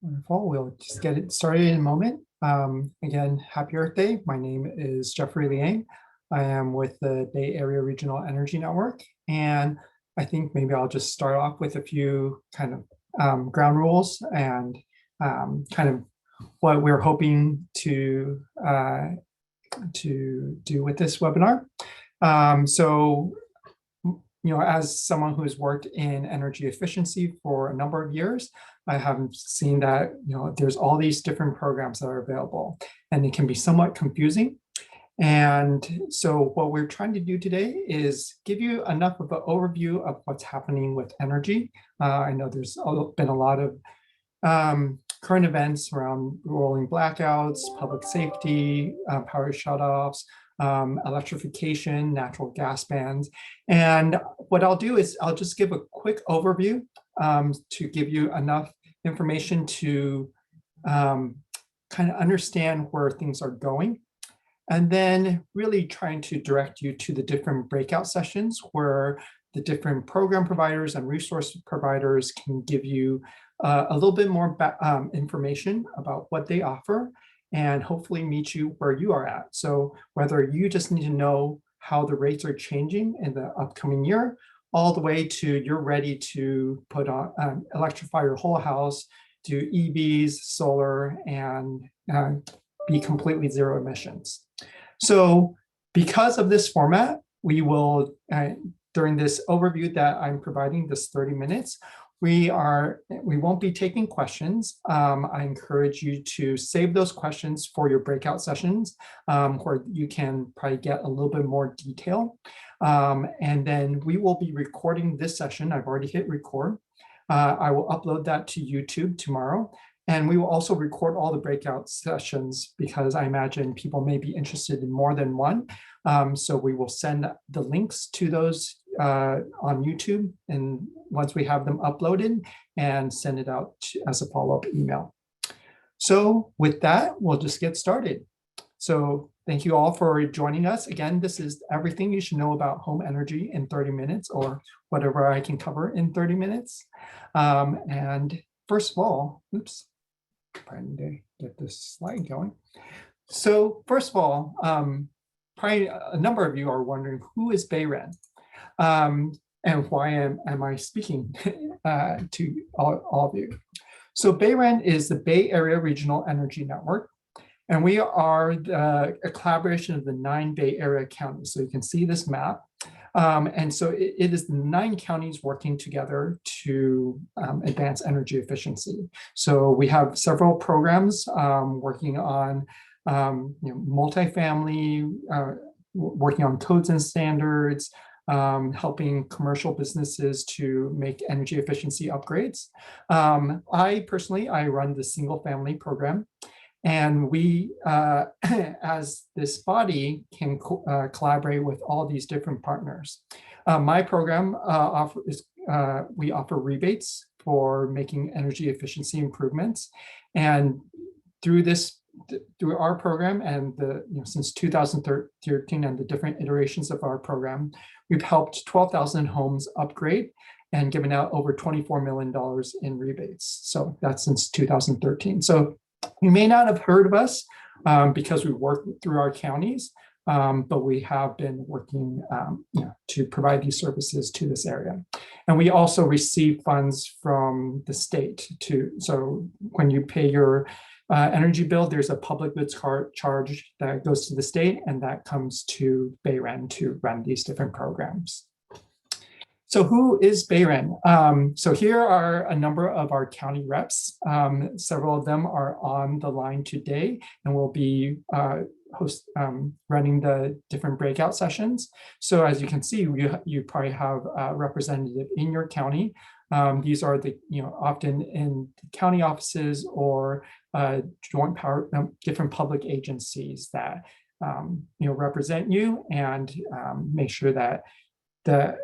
Wonderful. We'll just get it started in a moment. Again, happy Earth Day. My name is Jeffrey Liang. I am with the Bay Area Regional Energy Network. And I think maybe I'll just start off with a few kind of ground rules and kind of what we're hoping to do with this webinar. As someone who's worked in energy efficiency for a number of years, I have seen that, there's all these different programs that are available, and it can be somewhat confusing. And so what we're trying to do today is give you enough of an overview of what's happening with energy. I know there's been a lot of current events around rolling blackouts, public safety, power shutoffs, electrification, natural gas bans. And what I'll do is I'll just give a quick overview to give you enough information to kind of understand where things are going. And then really trying to direct you to the different breakout sessions where the different program providers and resource providers can give you a little bit more information about what they offer and hopefully meet you where you are at. So whether you just need to know how the rates are changing in the upcoming year, all the way to you're ready to put on electrify your whole house, do EVs, solar, and be completely zero emissions. So because of this format, we will, during this overview that I'm providing, this 30 minutes, we won't be taking questions. I encourage you to save those questions for your breakout sessions, where you can probably get a little bit more detail. And then we will be recording this session. I've already hit record. I will upload that to YouTube tomorrow. And we will also record all the breakout sessions because I imagine people may be interested in more than one. So we will send the links to those on YouTube, and once we have them uploaded, and send it out as a follow-up email. So with that, we'll just get started. So thank you all for joining us. Again, this is everything you should know about home energy in 30 minutes, or whatever I can cover in 30 minutes. And first of all, oops, trying to get this slide going. So first of all, probably a number of you are wondering, who is BayREN? And why am I speaking to all of you? So BayREN is the Bay Area Regional Energy Network, and we are a collaboration of the 9 Bay Area counties. So you can see this map. And so it is the 9 counties working together to advance energy efficiency. So we have several programs working on multifamily, working on codes and standards, helping commercial businesses to make energy efficiency upgrades. I personally run the single family program, and we, as this body, can collaborate with all these different partners. My program we offer rebates for making energy efficiency improvements, and through our program and since 2013 and the different iterations of our program, we've helped 12,000 homes upgrade and given out over $24 million in rebates. So that's since 2013. So you may not have heard of us because we work through our counties, but we have been working to provide these services to this area. And we also receive funds from the state too. So when you pay your energy bill, there's a public goods charge that goes to the state, and that comes to BayREN to run these different programs. So who is BayREN? So here are a number of our county reps. Several of them are on the line today, and will be running the different breakout sessions. So as you can see, you probably have a representative in your county. These are the often in county offices or joint power, different public agencies that represent you and make sure that the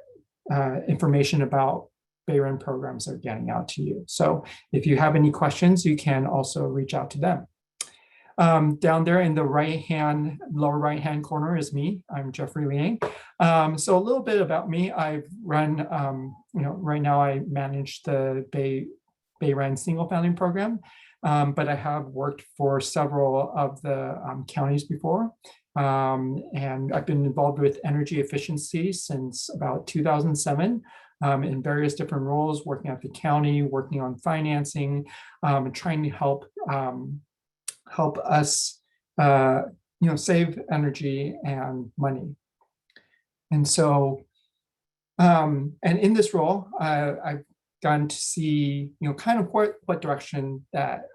information about BayREN programs are getting out to you. So if you have any questions, you can also reach out to them. Down there in the lower right-hand corner is me. I'm Jeffrey Liang. So a little bit about me. I've run, right now I manage the BayREN single family program, but I have worked for several of the counties before. And I've been involved with energy efficiency since about 2007 in various different roles, working at the county, working on financing, and trying to help us save energy and money. And so, and in this role, I've gotten to see, kind of what direction that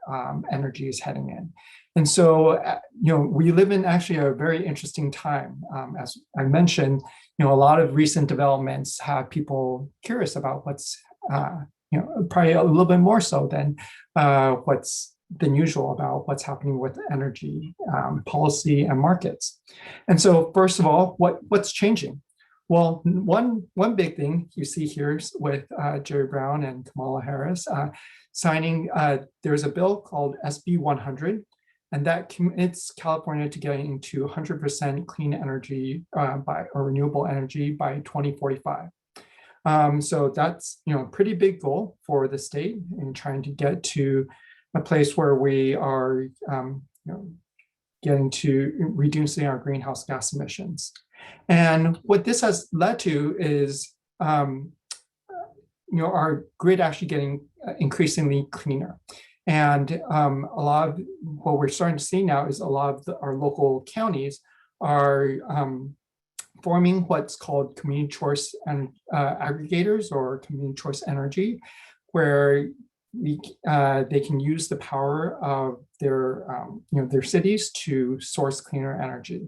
energy is heading in. And so, we live in actually a very interesting time. As I mentioned, a lot of recent developments have people curious about what's, probably a little bit more so than what's than usual about what's happening with energy policy and markets. And so, first of all, what's changing? Well, one big thing you see here with Jerry Brown and Kamala Harris signing, there's a bill called SB 100, and that commits California to getting to 100% clean energy or renewable energy by 2045. So that's a pretty big goal for the state in trying to get to a place where we are getting to reducing our greenhouse gas emissions. And what this has led to is our grid actually getting increasingly cleaner. And a lot of what we're starting to see now is a lot of our local counties are forming what's called community choice and aggregators or community choice energy, where they can use the power of their cities to source cleaner energy.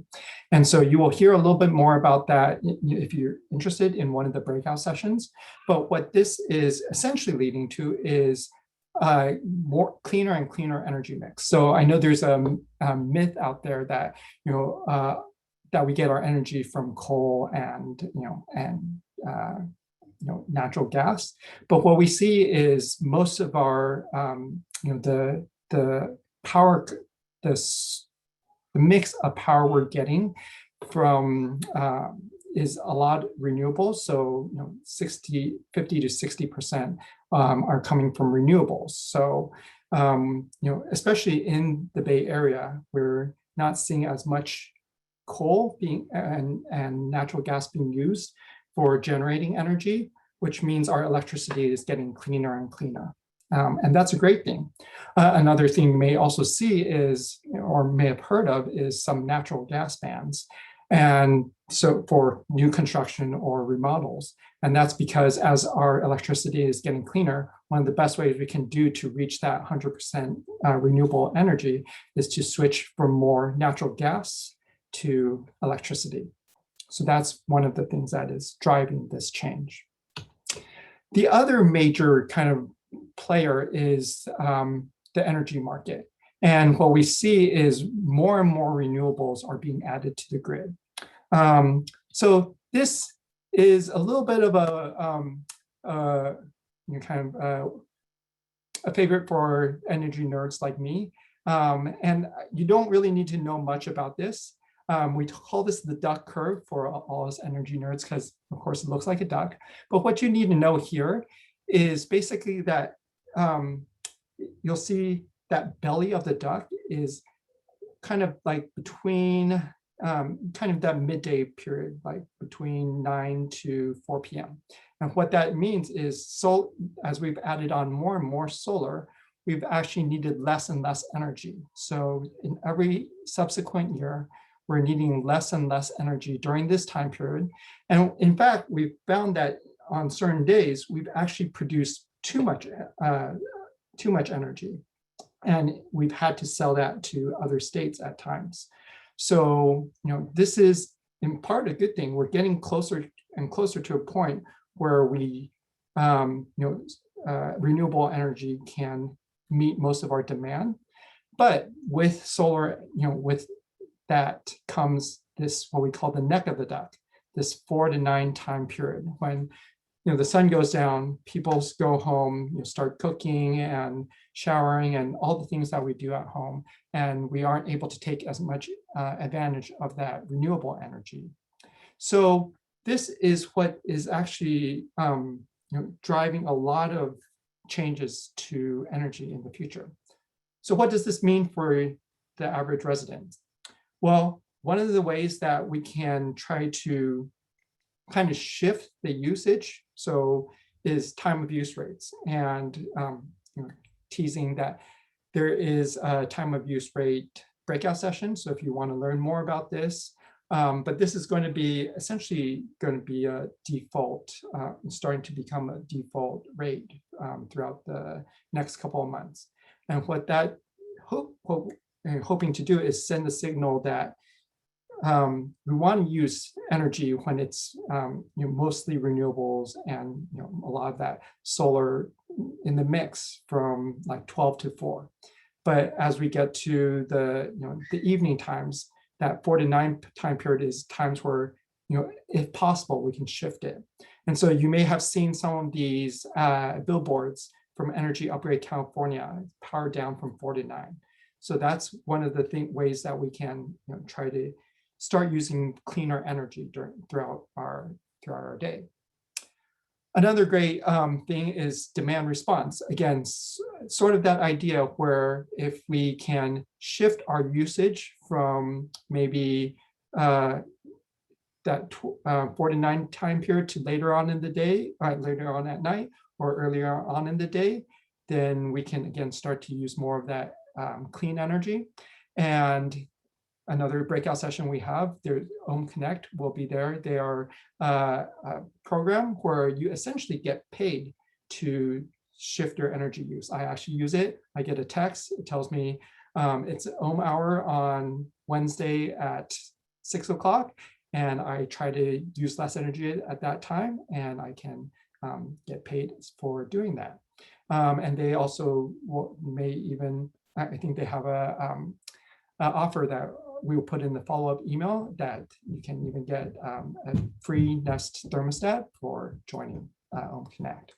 And so you will hear a little bit more about that if you're interested in one of the breakout sessions. But what this is essentially leading to is more cleaner and cleaner energy mix. So I know there's a myth out there that that we get our energy from coal and natural gas, but what we see is most of our the power, the mix of power we're getting from is a lot renewable. So 50 to 60% are coming from renewables. So especially in the Bay Area, we're not seeing as much coal being and natural gas being used for generating energy, which means our electricity is getting cleaner and cleaner. And that's a great thing. Another thing you may also see is, or may have heard of, is some natural gas bans. And so for new construction or remodels. And that's because as our electricity is getting cleaner, one of the best ways we can do to reach that 100% renewable energy is to switch from more natural gas to electricity. So that's one of the things that is driving this change. The other major kind of player is the energy market. And what we see is more and more renewables are being added to the grid. So this is a little bit of a favorite for energy nerds like me. And you don't really need to know much about this. We call this the duck curve for all us energy nerds because, of course, it looks like a duck. But what you need to know here is basically that you'll see that belly of the duck is kind of like between kind of that midday period, like between 9 to 4 p.m. And what that means is, so as we've added on more and more solar, we've actually needed less and less energy. So in every subsequent year, we're needing less and less energy during this time period. And in fact, we've found that on certain days, we've actually produced too much energy. And we've had to sell that to other states at times. So, this is in part a good thing. We're getting closer and closer to a point where we, renewable energy can meet most of our demand. But with solar, with that comes this, what we call the neck of the duck, this 4 to 9 time period when the sun goes down, people go home, start cooking and showering and all the things that we do at home, and we aren't able to take as much advantage of that renewable energy. So this is what is actually driving a lot of changes to energy in the future. So what does this mean for the average resident? Well, one of the ways that we can try to kind of shift the usage, so is time of use rates, and teasing that there is a time of use rate breakout session. So if you want to learn more about this, but this is going to be essentially going to be a default, starting to become a default rate throughout the next couple of months. And what that hoping to do is send the signal that we want to use energy when it's mostly renewables and a lot of that solar in the mix from like 12 to 4. But as we get to the the evening times, that 4 to 9 time period is times where if possible we can shift it. And so you may have seen some of these billboards from Energy Upgrade California, powered down from 4 to 9. So that's one of the ways that we can try to start using cleaner energy throughout our day. Another great thing is demand response. Again, sort of that idea where if we can shift our usage from maybe that 4 to 9 time period to later on in the day, later on at night, or earlier on in the day, then we can again start to use more of that clean energy. And another breakout session we have, their Ohm Connect will be there. They are a program where you essentially get paid to shift your energy use. I actually use it. I get a text. It tells me it's Ohm hour on Wednesday at 6 o'clock. And I try to use less energy at that time, and I can get paid for doing that. And they also may even, I think they have a offer that we will put in the follow-up email that you can even get a free Nest thermostat for joining Ohm Connect.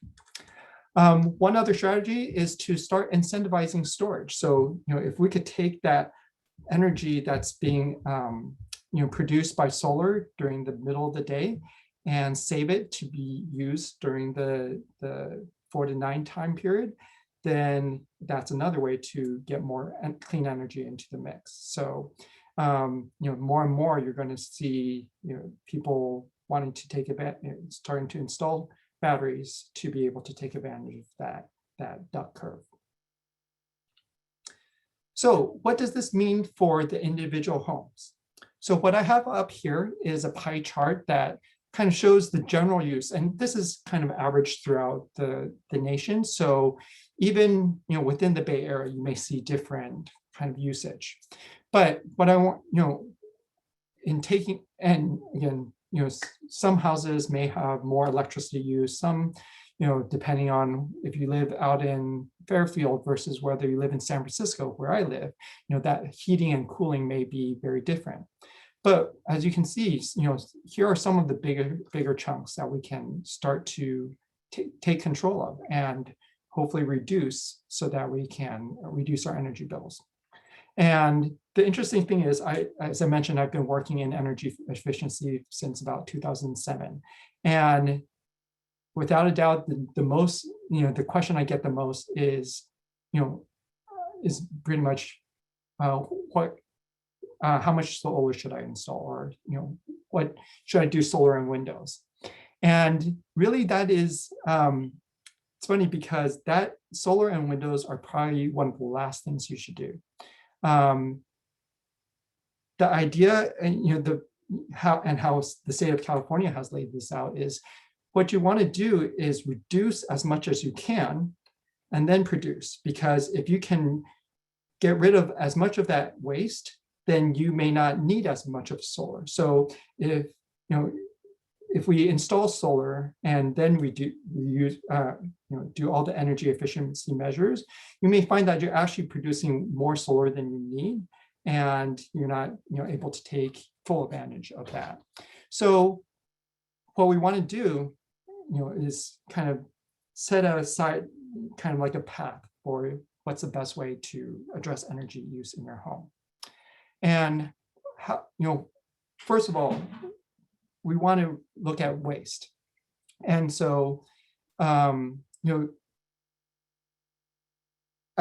One other strategy is to start incentivizing storage. So if we could take that energy that's being produced by solar during the middle of the day and save it to be used during the 4 to 9 time period, then that's another way to get more clean energy into the mix. So more and more you're going to see people wanting to take advantage, starting to install batteries to be able to take advantage of that duct curve. So what does this mean for the individual homes? So what I have up here is a pie chart that kind of shows the general use, and this is kind of average throughout the nation. So even within the Bay Area, you may see different kind of usage. But what I want, in taking, and again, some houses may have more electricity use, some, depending on if you live out in Fairfield versus whether you live in San Francisco, where I live, that heating and cooling may be very different. But as you can see, here are some of the bigger chunks that we can start to take control of and hopefully reduce, so that we can reduce our energy bills. And the interesting thing is, as I mentioned, I've been working in energy efficiency since about 2007. And without a doubt, the most, the question I get the most is pretty much how much solar should I install, or what should I do solar and windows? And really, that is it's funny because that solar and windows are probably one of the last things you should do. The idea, and how the state of California has laid this out, is what you want to do is reduce as much as you can and then produce, because if you can get rid of as much of that waste, then you may not need as much of solar. So if we install solar and then we do all the energy efficiency measures, you may find that you're actually producing more solar than you need, and you're not able to take full advantage of that. So what we want to do is kind of set aside kind of like a path for what's the best way to address energy use in your home. And how, first of all, we want to look at waste. And so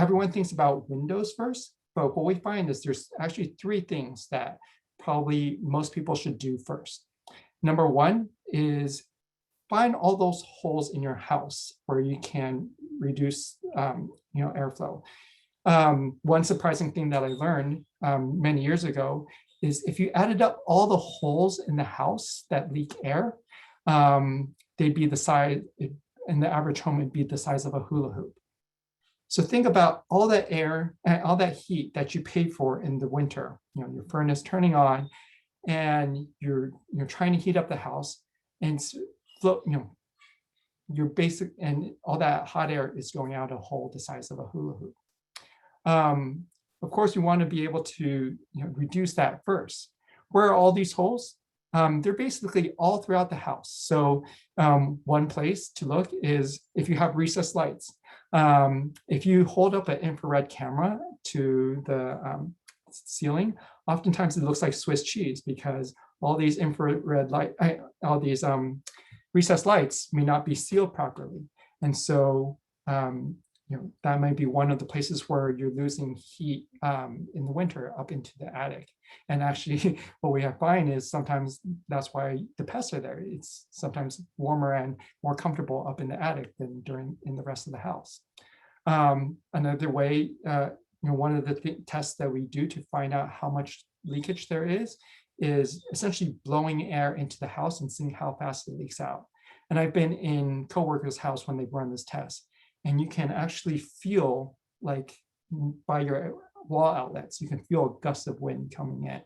everyone thinks about windows first, but what we find is there's actually 3 things that probably most people should do first. Number 1 is find all those holes in your house where you can reduce airflow. One surprising thing that I learned many years ago is if you added up all the holes in the house that leak air, they'd be the size, in the average home, it'd be the size of a hula hoop. So think about all that air and all that heat that you pay for in the winter, your furnace turning on, and you're trying to heat up the house, and your basic, and all that hot air is going out a hole the size of a hula hoop. Of course, you want to be able to reduce that first. Where are all these holes? They're basically all throughout the house. So one place to look is if you have recessed lights. If you hold up an infrared camera to the ceiling, oftentimes it looks like Swiss cheese because all these infrared light, all these recessed lights may not be sealed properly. And so that might be one of the places where you're losing heat in the winter up into the attic. And actually, what we find is sometimes that's why the pests are there. It's sometimes warmer and more comfortable up in the attic than in the rest of the house. Another way, one of the tests that we do to find out how much leakage there is essentially blowing air into the house and seeing how fast it leaks out. And I've been in coworkers' house when they've run this test. And you can actually feel, like by your wall outlets, you can feel a gust of wind coming in.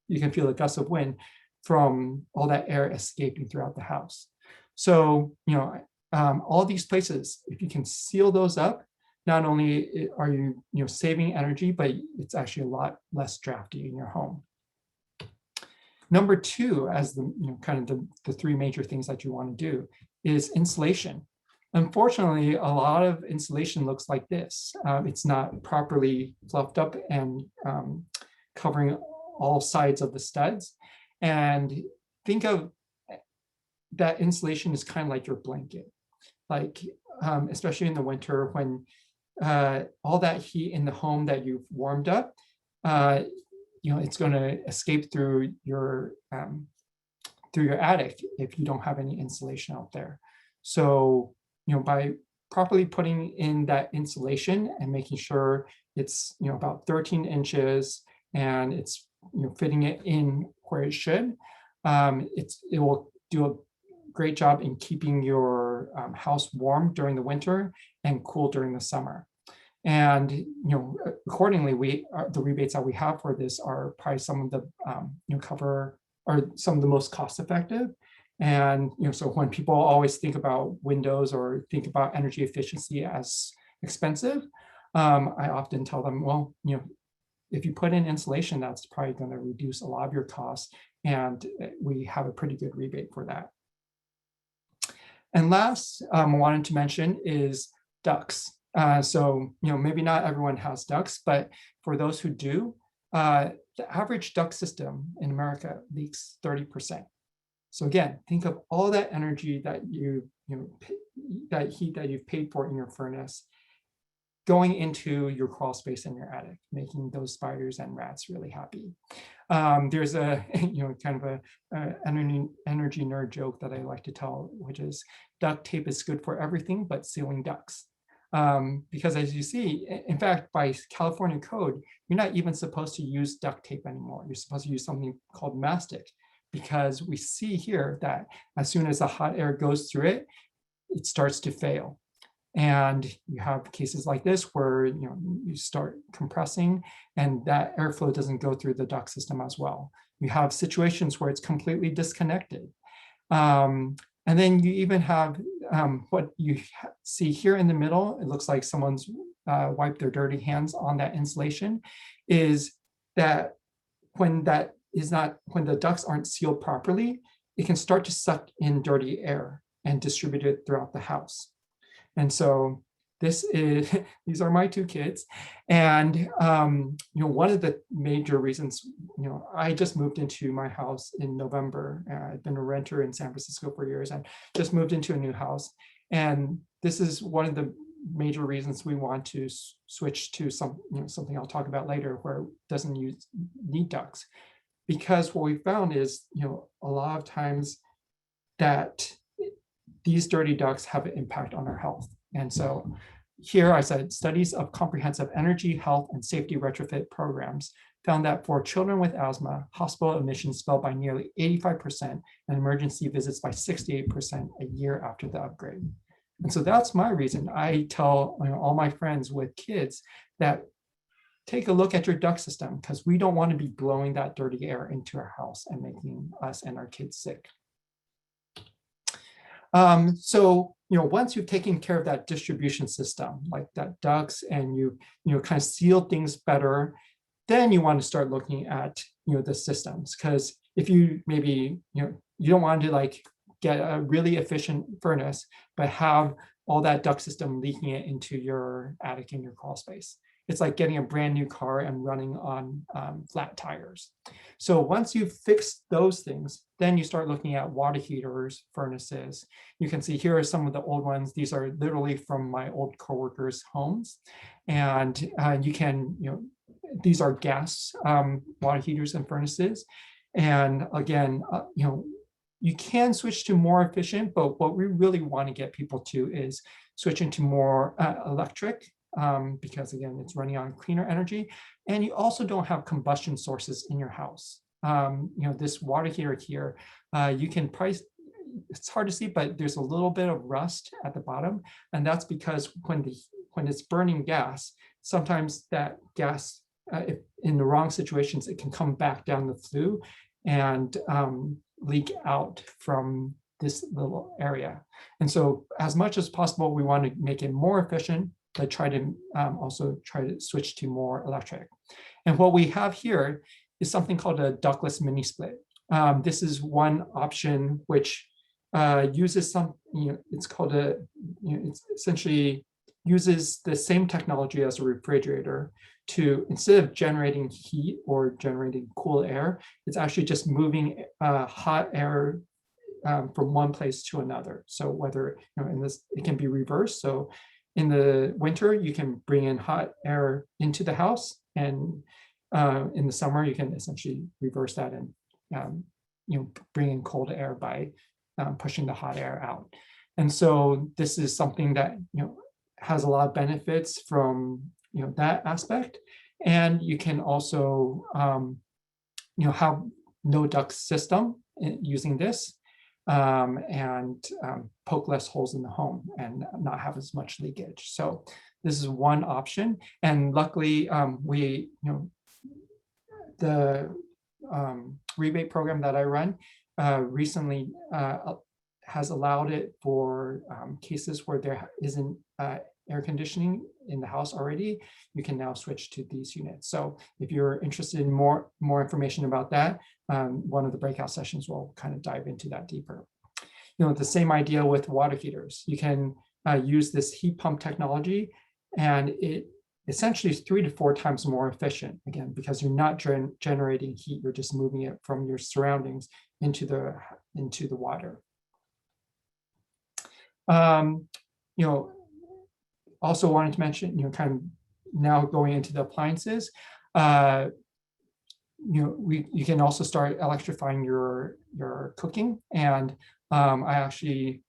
You can feel a gust of wind from all that air escaping throughout the house. So, all these places, if you can seal those up, not only are you, saving energy, but it's actually a lot less drafty in your home. Number 2, as the kind of the 3 major things that you want to do, is insulation. Unfortunately, a lot of insulation looks like this. It's not properly fluffed up and covering all sides of the studs. And think of that insulation is kind of like your blanket. Like, especially in the winter when all that heat in the home that you've warmed up, it's going to escape through your attic if you don't have any insulation out there. So, by properly putting in that insulation and making sure it's, about 13 inches and it's, fitting it in where it should, it will do a great job in keeping your house warm during the winter and cool during the summer. And, accordingly, the rebates that we have for this are probably some of the, some of the most cost effective. And so when people always think about windows or think about energy efficiency as expensive, I often tell them, well, if you put in insulation, that's probably going to reduce a lot of your costs, and we have a pretty good rebate for that. And last, I wanted to mention is ducts. So maybe not everyone has ducts, but for those who do, the average duct system in America leaks 30%. So again, think of all that energy that that heat that you've paid for in your furnace going into your crawl space in your attic, making those spiders and rats really happy. There's a kind of a energy nerd joke that I like to tell, which is duct tape is good for everything but sealing ducts. Because as you see, in fact, by California code, you're not even supposed to use duct tape anymore. You're supposed to use something called mastic, because we see here that as soon as the hot air goes through it, it starts to fail. And you have cases like this where you start compressing and that airflow doesn't go through the duct system as well. You have situations where it's completely disconnected. And then you even have what you see here in the middle. It looks like someone's wiped their dirty hands on that insulation. Is that when the ducts aren't sealed properly, it can start to suck in dirty air and distribute it throughout the house. And so these are my 2 kids. And, one of the major reasons, I just moved into my house in November. I've been a renter in San Francisco for years and just moved into a new house. And this is one of the major reasons we want to switch to something I'll talk about later, where it doesn't need ducts. Because what we found is, a lot of times that these dirty ducts have an impact on our health. And so here I said studies of comprehensive energy, health, and safety retrofit programs found that for children with asthma, hospital admissions fell by nearly 85% and emergency visits by 68% a year after the upgrade. And so that's my reason. I tell all my friends with kids that take a look at your duct system, because we don't want to be blowing that dirty air into our house and making us and our kids sick. So, once you've taken care of that distribution system, like that ducts, and you kind of seal things better, then you want to start looking at, the systems. Because if you maybe, you don't want to get a really efficient furnace, but have all that duct system leaking it into your attic and your crawl space. It's like getting a brand new car and running on flat tires. So once you've fixed those things, then you start looking at water heaters, furnaces. You can see here are some of the old ones. These are literally from my old coworkers' homes. And you can, these are gas water heaters and furnaces. And again, you can switch to more efficient, but what we really want to get people to is switching to more electric. Because again, it's running on cleaner energy, and you also don't have combustion sources in your house. This water heater here, you can price. It's hard to see, but there's a little bit of rust at the bottom, and that's because when it's burning gas, sometimes that gas, if in the wrong situations, it can come back down the flue and leak out from this little area. And so, as much as possible, we want to make it more efficient, but try to also switch to more electric. And what we have here is something called a ductless mini split. This is one option which uses it's called it's essentially uses the same technology as a refrigerator to, instead of generating heat or generating cool air, it's actually just moving hot air from one place to another. So whether, in this, it can be reversed. So in the winter, you can bring in hot air into the house, and in the summer, you can essentially reverse that and bring in cold air by pushing the hot air out. And so this is something that has a lot of benefits from that aspect, and you can also have no duct system using this. And poke less holes in the home and not have as much leakage. So this is one option. And luckily, the rebate program that I run recently has allowed it for cases where there isn't air conditioning in the house already. You can now switch to these units. So if you're interested in more information about that, one of the breakout sessions will kind of dive into that deeper. The same idea with water heaters. You can use this heat pump technology, and it essentially is 3 to 4 times more efficient, again, because you're not generating heat, you're just moving it from your surroundings into the water. Also wanted to mention, kind of now going into the appliances, you can also start electrifying your cooking. And I actually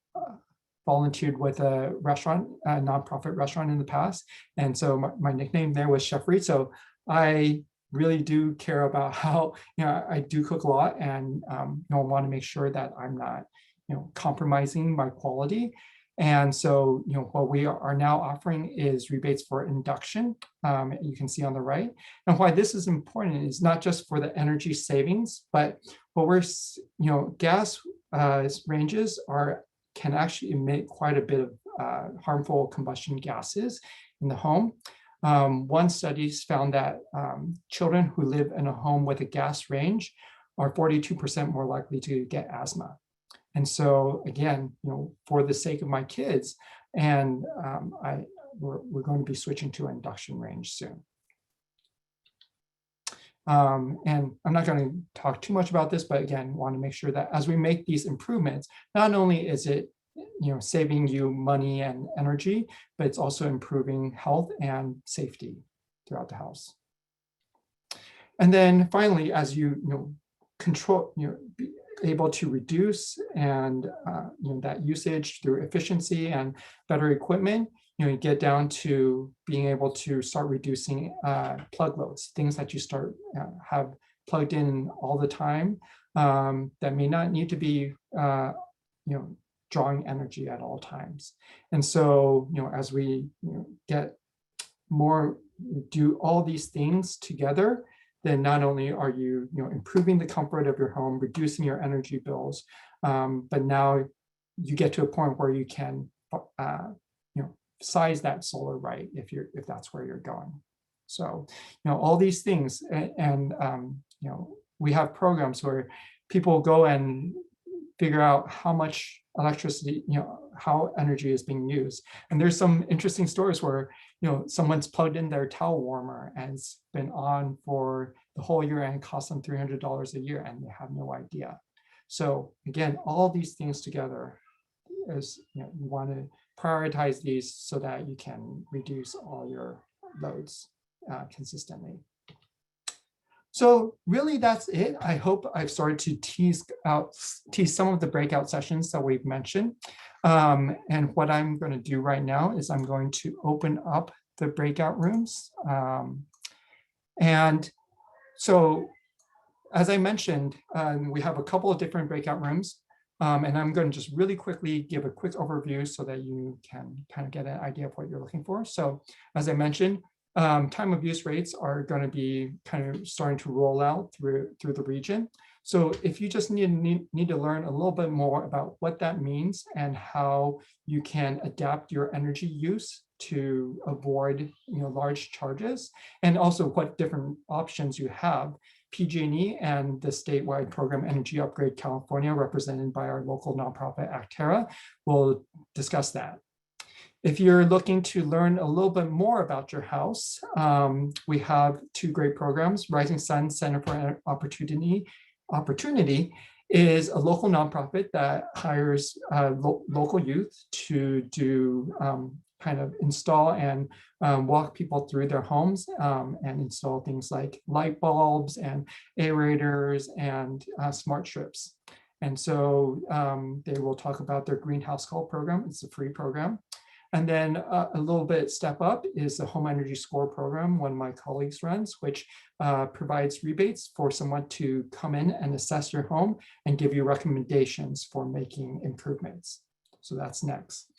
volunteered with a restaurant, a nonprofit restaurant in the past. And so my nickname there was Chef Reed. So I really do care about how, I do cook a lot, and I want to make sure that I'm not, compromising my quality. And so, what we are now offering is rebates for induction. You can see on the right. And why this is important is not just for the energy savings, but what we're, gas ranges can actually emit quite a bit of harmful combustion gases in the home. One study found that children who live in a home with a gas range are 42% more likely to get asthma. And so again, for the sake of my kids, and we're going to be switching to an induction range soon. And I'm not going to talk too much about this, but again, want to make sure that as we make these improvements, not only is it saving you money and energy, but it's also improving health and safety throughout the house. And then finally, as you control, be able to reduce and that usage through efficiency and better equipment, you get down to being able to start reducing plug loads, things that you start have plugged in all the time that may not need to be drawing energy at all times. And so as we get more, do all these things together, then not only are you improving the comfort of your home, reducing your energy bills, but now you get to a point where you can size that solar right if that's where you're going. So all these things, and we have programs where people go and figure out how much electricity, how energy is being used. And there's some interesting stories where someone's plugged in their towel warmer and it's been on for the whole year and it costs them $300 a year and they have no idea. So again, all these things together is you want to prioritize these so that you can reduce all your loads consistently. So really that's it. I hope I've started to tease some of the breakout sessions that we've mentioned. And what I'm going to do right now is I'm going to open up the breakout rooms. And so as I mentioned, we have a couple of different breakout rooms. And I'm going to just really quickly give a quick overview so that you can kind of get an idea of what you're looking for. So as I mentioned, time of use rates are going to be kind of starting to roll out through the region. So if you just need to learn a little bit more about what that means and how you can adapt your energy use to avoid large charges, and also what different options you have, PG&E and the statewide program Energy Upgrade California, represented by our local nonprofit Actera, will discuss that. If you're looking to learn a little bit more about your house, we have two great programs. Rising Sun Center for Opportunity is a local nonprofit that hires local youth to do kind of install and walk people through their homes and install things like light bulbs and aerators and smart strips. And so they will talk about their greenhouse call program. It's a free program. And then a little bit step up is the Home Energy Score program, one of my colleagues runs, which provides rebates for someone to come in and assess your home and give you recommendations for making improvements. So that's next.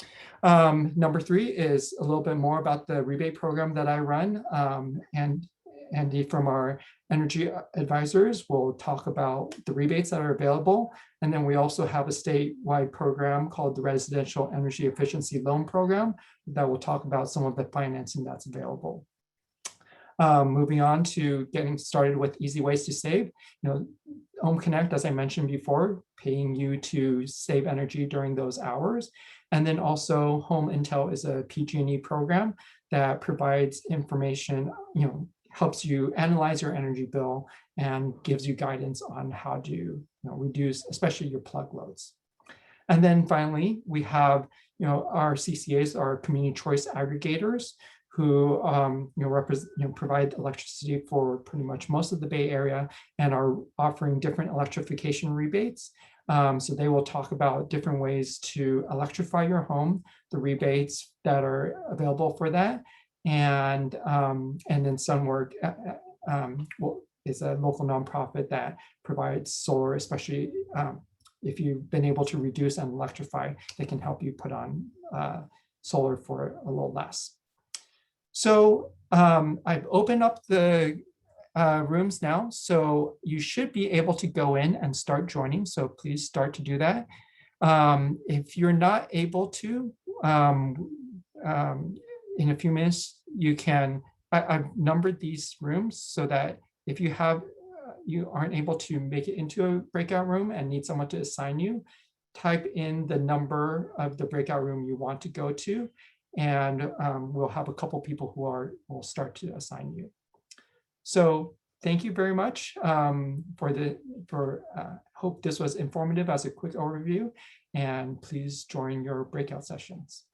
Number 3 is a little bit more about the rebate program that I run. And Andy from our energy advisors will talk about the rebates that are available. And then we also have a statewide program called the Residential Energy Efficiency Loan Program that will talk about some of the financing that's available. Moving on to getting started with easy ways to save. Home Connect, as I mentioned before, paying you to save energy during those hours. And then also Home Intel is a PG&E program that provides information, helps you analyze your energy bill and gives you guidance on how to reduce, especially your plug loads. And then finally, we have our CCAs, our community choice aggregators, who provide electricity for pretty much most of the Bay Area and are offering different electrification rebates. So they will talk about different ways to electrify your home, the rebates that are available for that. And then Sunwork is a local nonprofit that provides solar, especially if you've been able to reduce and electrify, they can help you put on solar for a little less. So I've opened up the rooms now, so you should be able to go in and start joining. So please start to do that. If you're not able to, in a few minutes, you can, I've numbered these rooms so that if you aren't able to make it into a breakout room and need someone to assign you, type in the number of the breakout room you want to go to, and we'll have a couple people who will start to assign you. So thank you very much hope this was informative as a quick overview, and please join your breakout sessions.